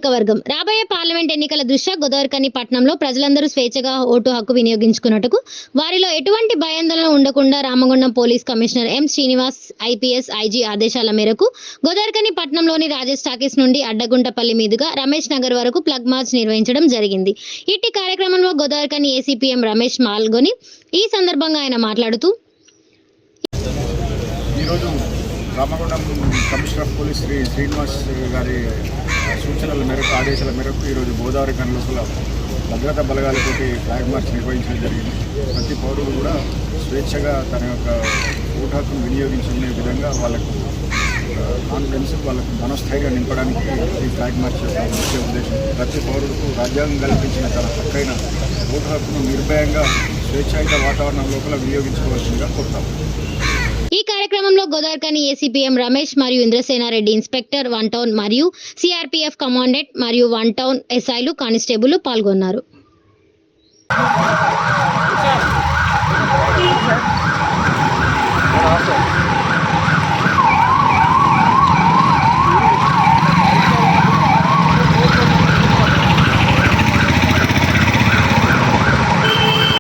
నియోజకవర్గం రాబోయే పార్లమెంట్ ఎన్నికల దృష్ట్యా గోదావరిఖని పట్టణంలో ప్రజలందరూ స్వేచ్ఛగా ఓటు హక్కు వినియోగించుకున్నట్టుకు వారిలో ఎటువంటి భయాందోళన ఉండకుండా Ramagundam police commissioner M Srinivas IPS IG ఆదేశాల మేరకు గోదావరిఖని పట్టణంలోని రాజేష్ టాకీస్ నుండి అడ్డగుంటపల్లి మీదుగా రమేష్ నగర్ వరకు ప్లగ్ మార్చ్ నిర్వహించడం జరిగింది. ఇట్టి కార్యక్రమంలో గోదావరిఖని ఏసీపీఎం రమేష్ పాల్గొని ఈ సందర్భంగా ఆయన మాట్లాడుతూ Ramagundam commissioner of police Shri Srinivas గారి సూచనల మేరకు ఆదేశాల మేరకు ఈరోజు గోదావరిఖని లోపల భద్రతా బలగాలతోటి ఫ్లాగ్ మార్చ్ నిర్వహించడం జరిగింది. ప్రతి పౌరుడు కూడా స్వేచ్ఛగా తన యొక్క ఓటు హక్కును వినియోగించుకునే విధంగా వాళ్ళకు కాన్ఫిడెన్స్, వాళ్ళకు మనస్థైర్యం నింపడానికి ఈ ఫ్లాగ్ మార్చ్ యొక్క ముఖ్య ఉద్దేశం. ప్రతి పౌరుడుకు రాజ్యాంగం కల్పించిన తన హక్కైన ఓటు హక్కును నిర్భయంగా స్వేచ్ఛాయుత వాతావరణం లోపల వినియోగించుకోవాల్సిందిగా కోరుతాము. ఈ కార్యక్రమంలో గోదావరిఖని ఏసీపీఎం రమేష్ మరియు ఇంద్రసేనారెడ్డి ఇన్స్పెక్టర్ 1 టౌన్ మరియు సిఆర్పీఎఫ్ కమాండెంట్ మరియు 1 టౌన్ ఎస్ఐలు కానిస్టేబుల్ పాల్గొన్నారు.